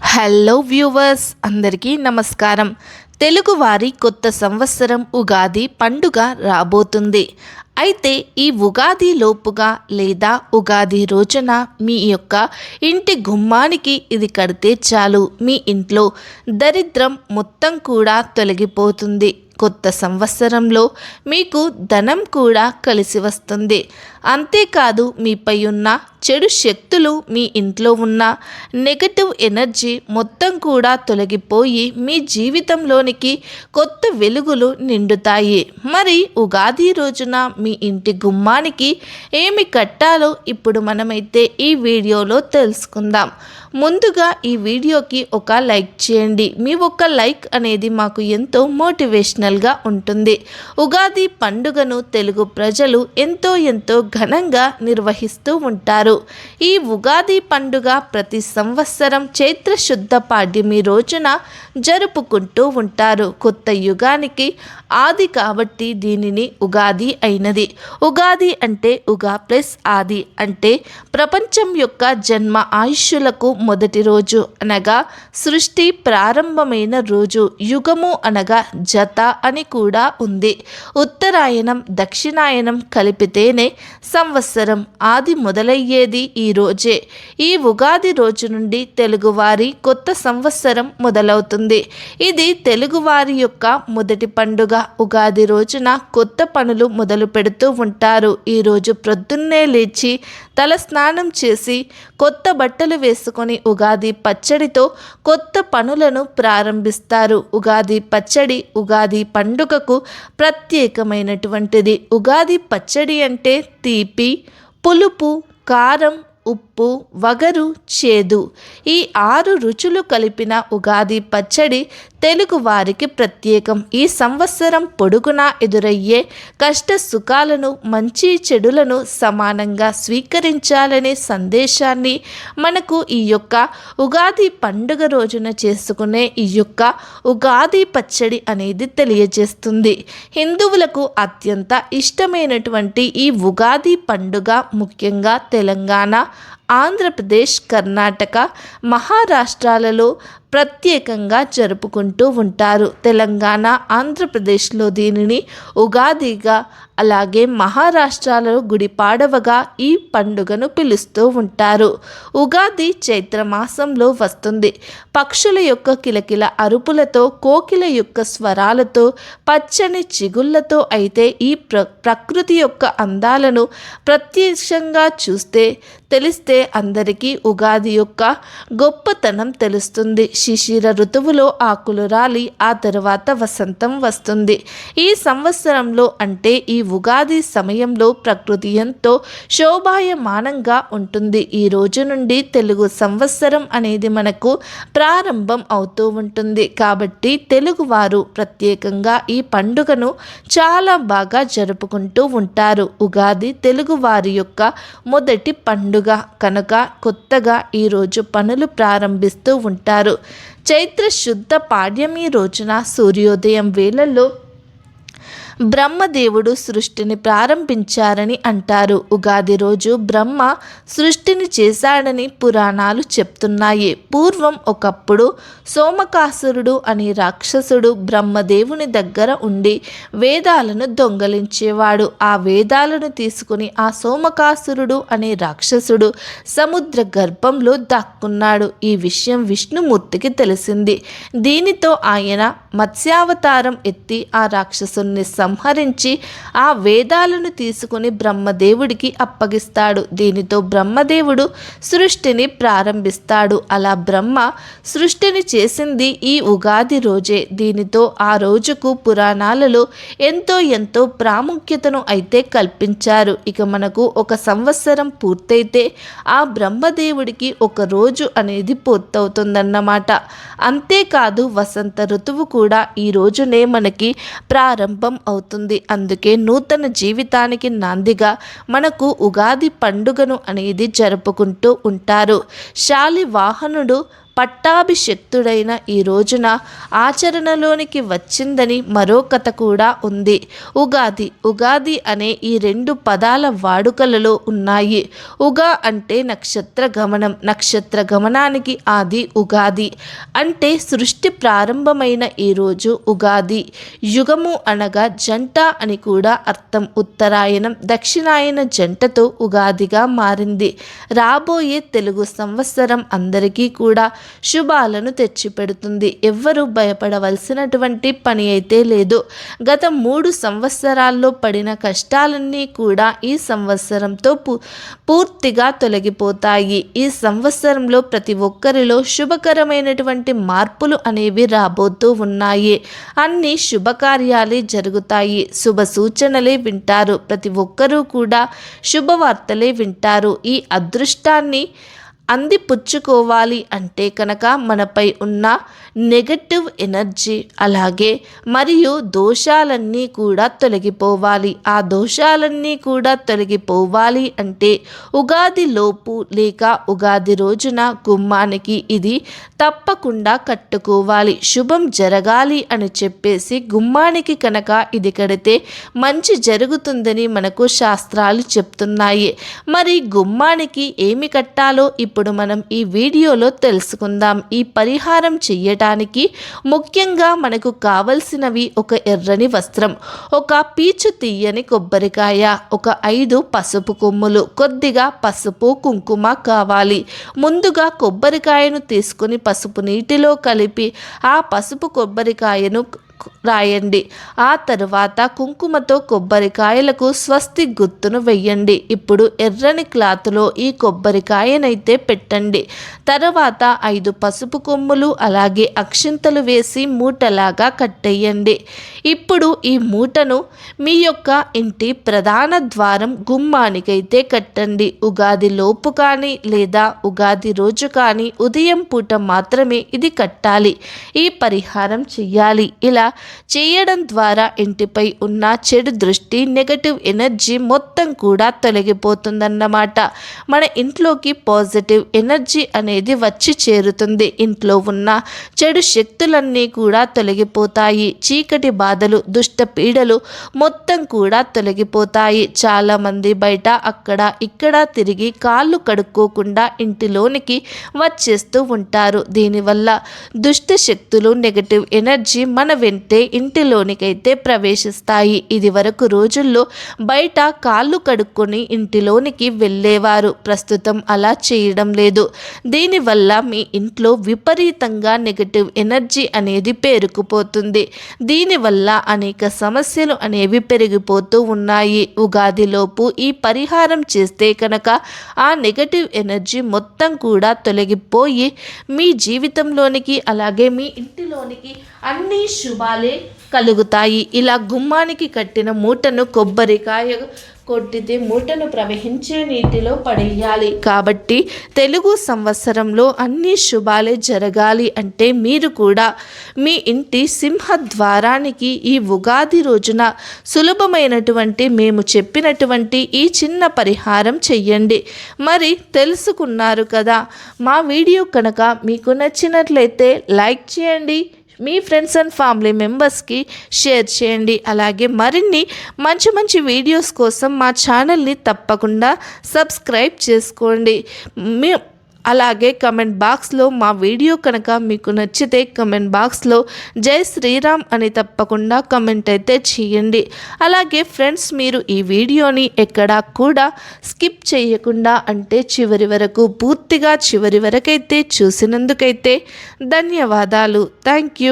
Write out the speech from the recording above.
Hello viewers, అందరికీ నమస్కారం. తెలుగువారి కొత్త సంవత్సరం ఉగాది పండుగ రాబోతుంది. అయితే ఈ ఉగాది లోపుగా లేదా ఉగాది రోజున మీ యొక్క ఇంటి గుమ్మానికి ఇది కడితే చాలు, మీ ఇంట్లో దరిద్రం మొత్తం కూడా తొలగిపోతుంది. కొత్త సంవత్సరంలో మీకు ధనం కూడా కలిసి వస్తుంది. అంతేకాదు, మీపై ఉన్న చెడు శక్తులు, మీ ఇంట్లో ఉన్న నెగటివ్ ఎనర్జీ మొత్తం కూడా తొలగిపోయి మీ జీవితంలోనికి కొత్త వెలుగులు నిండుతాయి. మరి ఉగాది రోజున మీ ఇంటి గుమ్మానికి ఏమి కట్టాలో ఇప్పుడు మనమైతే ఈ వీడియోలో తెలుసుకుందాం. ముందుగా ఈ వీడియోకి ఒక లైక్ చేయండి. మీ ఒక్క లైక్ అనేది మాకు ఎంతో మోటివేషనల్గా ఉంటుంది. ఉగాది పండుగను తెలుగు ప్రజలు ఎంతో ఘనంగా నిర్వహిస్తూ ఉంటారు. ఈ ఉగాది పండుగ ప్రతి సంవత్సరం చైత్ర శుద్ధ పాడ్యమి రోజున జరుపుకుంటూ ఉంటారు. కొత్త యుగానికి ఆది కాబట్టి దీనిని ఉగాది అయినది. ఉగాది అంటే ఉగా ప్లస్ ఆది అంటే ప్రపంచం యొక్క జన్మ ఆయుష్యులకు మొదటి రోజు అనగా సృష్టి ప్రారంభమైన రోజు. యుగము అనగా జత అని కూడా ఉంది. ఉత్తరాయణం దక్షిణాయనం కలిపితేనే సంవత్సరం. ఆది మొదలయ్యేది ఈ రోజే. ఈ ఉగాది రోజు నుండి తెలుగువారి కొత్త సంవత్సరం మొదలవుతుంది. ఇది తెలుగువారి యొక్క మొదటి పండుగ. ఉగాది రోజున కొత్త పనులు మొదలు పెడుతూ ఉంటారు. ఈరోజు ప్రొద్దున్నే లేచి తల స్నానం చేసి కొత్త బట్టలు వేసుకొని ఉగాది పచ్చడితో కొత్త పనులను ప్రారంభిస్తారు. ఉగాది పచ్చడి ఉగాది పండుగకు ప్రత్యేకమైనటువంటిది. ఉగాది పచ్చడి అంటే తీపి, పులుపు, కారం, ఉప్పు, వగరు, చేదు ఈ 6 రుచులు కలిపిన ఉగాది పచ్చడి తెలుగు వారికి ప్రత్యేకం. ఈ సంవత్సరం పొడుగునా ఎదురయ్యే కష్ట సుఖాలను, మంచి చెడులను సమానంగా స్వీకరించాలనే సందేశాన్ని మనకు ఈ యొక్క ఉగాది పండుగ రోజున చేసుకునే ఈ యొక్క ఉగాది పచ్చడి అనేది తెలియజేస్తుంది. హిందువులకు అత్యంత ఇష్టమైనటువంటి ఈ ఉగాది పండుగ ముఖ్యంగా తెలంగాణ, ఆంధ్రప్రదేశ్, కర్ణాటక, మహారాష్ట్రాలలో ప్రత్యేకంగా జరుపుకుంటూ ఉంటారు. తెలంగాణ, ఆంధ్రప్రదేశ్లో దీనిని ఉగాదిగా, అలాగే మహారాష్ట్రలో గుడిపాడవగా ఈ పండుగను పిలుస్తూ ఉంటారు. ఉగాది చైత్రమాసంలో వస్తుంది. పక్షుల యొక్క కిలకిల అరుపులతో, కోకిల యొక్క స్వరాలతో, పచ్చని చిగుళ్లతో అయితే ఈ ప్రకృతి యొక్క అందాలను ప్రత్యక్షంగా తెలిస్తే అందరికీ ఉగాది యొక్క గొప్పతనం తెలుస్తుంది. శిశిర ఋతువులో ఆకులు రాలి ఆ తర్వాత వసంతం వస్తుంది. ఈ సంవత్సరంలో అంటే ఈ ఉగాది సమయంలో ప్రకృతి ఎంతో శోభాయమానంగా ఉంటుంది. ఈ రోజు నుండి తెలుగు సంవత్సరం అనేది మనకు ప్రారంభం అవుతూ ఉంటుంది. కాబట్టి తెలుగువారు ప్రత్యేకంగా ఈ పండుగను చాలా బాగా జరుపుకుంటూ ఉంటారు. ఉగాది తెలుగువారి యొక్క మొదటి పండుగ కనుక కొత్తగా ఈరోజు పనులు ప్రారంభిస్తూ ఉంటారు. చైత్ర శుద్ధ పాడ్యమి రోజున సూర్యోదయం వేళల్లో బ్రహ్మదేవుడు సృష్టిని ప్రారంభించారని అంటారు. ఉగాది రోజు బ్రహ్మ సృష్టిని చేశాడని పురాణాలు చెప్తున్నాయి. పూర్వం ఒకప్పుడు సోమకాసురుడు అనే రాక్షసుడు బ్రహ్మదేవుని దగ్గర ఉండి వేదాలను దొంగలించేవాడు. ఆ వేదాలను తీసుకుని ఆ సోమకాసురుడు అనే రాక్షసుడు సముద్ర గర్భంలో దాక్కున్నాడు. ఈ విషయం విష్ణుమూర్తికి తెలిసింది. దీనితో ఆయన మత్స్యావతారం ఎత్తి ఆ రాక్షసుని సంహరించి ఆ వేదాలను తీసుకుని బ్రహ్మదేవుడికి అప్పగిస్తాడు. దీనితో బ్రహ్మదేవుడు సృష్టిని ప్రారంభిస్తాడు. అలా బ్రహ్మ సృష్టిని చేసింది ఈ ఉగాది రోజే. దీనితో ఆ రోజుకు పురాణాలలో ఎంతో ప్రాముఖ్యతను అయితే కల్పించారు. ఇక మనకు ఒక సంవత్సరం పూర్తయితే ఆ బ్రహ్మదేవుడికి ఒక రోజు అనేది పూర్తవుతుందన్నమాట. అంతేకాదు వసంత ఋతువు కూడా ఈ రోజునే మనకి ప్రారంభం అవుతుంది. అందుకే నూతన జీవితానికి నాందిగా మనకు ఉగాది పండుగను అనేది జరుపుకుంటూ ఉంటారు. శాలివాహనుడు పట్టాభిషిక్తుడైన ఈ రోజున ఆచరణలోనికి వచ్చిందని మరో కథ కూడా ఉంది. ఉగాది అనే ఈ రెండు పదాల వాడుకలలో ఉన్నాయి. ఉగా అంటే నక్షత్ర గమనం, నక్షత్ర గమనానికి ఆది ఉగాది. అంటే సృష్టి ప్రారంభమైన ఈ రోజు ఉగాది. యుగము అనగా జంట అని కూడా అర్థం. ఉత్తరాయణం దక్షిణాయన జంటతో ఉగాదిగా మారింది. రాబోయే తెలుగు సంవత్సరం అందరికీ కూడా శుభాలను తెచ్చిపెడుతుంది. ఎవ్వరూ భయపడవలసినటువంటి పని అయితే లేదు. గత 3 సంవత్సరాల్లో పడిన కష్టాలన్నీ కూడా ఈ సంవత్సరంతో పూర్తిగా తొలగిపోతాయి. ఈ సంవత్సరంలో ప్రతి ఒక్కరిలో శుభకరమైనటువంటి మార్పులు అనేవి రాబోతూ ఉన్నాయి. అన్ని శుభకార్యాలే జరుగుతాయి. శుభ సూచనలే వింటారు. ప్రతి ఒక్కరూ కూడా శుభవార్తలే వింటారు. ఈ అదృష్టాన్ని అందిపుచ్చుకోవాలి అంటే కనుక మనపై ఉన్న నెగటివ్ ఎనర్జీ అలాగే మరియు దోషాలన్నీ కూడా తొలగిపోవాలి. ఆ దోషాలన్నీ కూడా తొలగిపోవాలి అంటే ఉగాది లోపు లేక ఉగాది రోజున గుమ్మానికి ఇది తప్పకుండా కట్టుకోవాలి. శుభం జరగాలి అని చెప్పేసి గుమ్మానికి కనుక ఇది కడితే మంచి జరుగుతుందని మనకు శాస్త్రాలు చెప్తున్నాయి. మరి గుమ్మానికి ఏమి కట్టాలో ఇప్పుడు మనం ఈ వీడియోలో తెలుసుకుందాం. ఈ పరిహారం చెయ్యటానికి ముఖ్యంగా మనకు కావలసినవి ఒక ఎర్రని వస్త్రం, ఒక పీచు తీయని కొబ్బరికాయ, ఒక 5 పసుపు కొమ్ములు, కొద్దిగా పసుపు కుంకుమ కావాలి. ముందుగా కొబ్బరికాయను తీసుకుని పసుపు నీటిలో కలిపి ఆ పసుపు కొబ్బరికాయను రాయండి. ఆ తరువాత కుంకుమతో కొబ్బరికాయలకు స్వస్తి గుర్తును వెయ్యండి. ఇప్పుడు ఎర్రని క్లాతులో ఈ కొబ్బరికాయనైతే పెట్టండి. తర్వాత 5 పసుపు కొమ్ములు అలాగే అక్షింతలు వేసి మూటలాగా కట్టేయండి. ఇప్పుడు ఈ మూటను మీ యొక్క ఇంటి ప్రధాన ద్వారం గుమ్మానికైతే కట్టండి. ఉగాది లోపు కానీ లేదా ఉగాది రోజు కానీ ఉదయం పూట మాత్రమే ఇది కట్టాలి. ఈ పరిహారం చెయ్యాలి. ఇలా చేయడం ద్వారా ఇంటిపై ఉన్న చెడు దృష్టి, నెగటివ్ ఎనర్జీ మొత్తం కూడా తొలగిపోతుందన్నమాట. మన ఇంట్లోకి పాజిటివ్ ఎనర్జీ అనేది వచ్చి చేరుతుంది. ఇంట్లో ఉన్న చెడు శక్తులన్నీ కూడా తొలగిపోతాయి. చీకటి బాధలు, దుష్ట పీడలు మొత్తం కూడా తొలగిపోతాయి. చాలామంది బయట అక్కడ ఇక్కడ తిరిగి కాళ్ళు కడుక్కోకుండా ఇంటిలోనికి వచ్చేస్తూ ఉంటారు. దీనివల్ల దుష్ట శక్తులు, నెగటివ్ ఎనర్జీ మన వెంటే ఇంటిలోనికైతే ప్రవేశిస్తాయి. ఇది వరకు రోజుల్లో బయట కాళ్ళు కడుక్కొని ఇంటిలోనికి వెళ్ళేవారు. ప్రస్తుతం అలా చేయడం లేదు. దీనివల్ల మీ ఇంట్లో విపరీతంగా నెగటివ్ ఎనర్జీ అనేది పేరుకుపోతుంది. దీనివల్ల అనేక సమస్యలు అనేవి పెరిగిపోతూ ఉన్నాయి. ఉగాదిలోపు ఈ పరిహారం చేస్తే కనుక ఆ నెగటివ్ ఎనర్జీ మొత్తం కూడా తొలగిపోయి మీ జీవితంలోనికి అలాగే మీ ఇంటిలోనికి అన్ని శుభాలే కలుగుతాయి. ఇలా గుమ్మానికి కట్టిన మూటను కొబ్బరికాయ కొట్టితే మూటను ప్రవహించే నీటిలో పడేయాలి. కాబట్టి తెలుగు సంవత్సరంలో అన్ని శుభాలే జరగాలి అంటే మీరు కూడా మీ ఇంటి సింహద్వారానికి ఈ ఉగాది రోజున సులభమైనటువంటి మేము చెప్పినటువంటి ఈ చిన్న పరిహారం చెయ్యండి. మరి తెలుసుకున్నారు కదా. మా వీడియో కనుక మీకు నచ్చినట్లయితే లైక్ చేయండి, మీ ఫ్రెండ్స్ అండ్ ఫ్యామిలీ మెంబర్స్కి షేర్ చేయండి. అలాగే మరిన్ని మంచి మంచి వీడియోస్ కోసం మా ఛానల్ని తప్పకుండా సబ్స్క్రైబ్ చేసుకోండి. అలాగే కమెంట్ బాక్స్లో మా వీడియో కనుక మీకు నచ్చితే కమెంట్ బాక్స్లో జై శ్రీరామ్ అని తప్పకుండా కమెంట్ అయితే చేయండి. అలాగే ఫ్రెండ్స్, మీరు ఈ వీడియోని ఎక్కడా కూడా స్కిప్ చేయకుండా అంటే చివరి వరకు పూర్తిగా చివరి వరకైతే చూసినందుకైతే ధన్యవాదాలు. Thank you.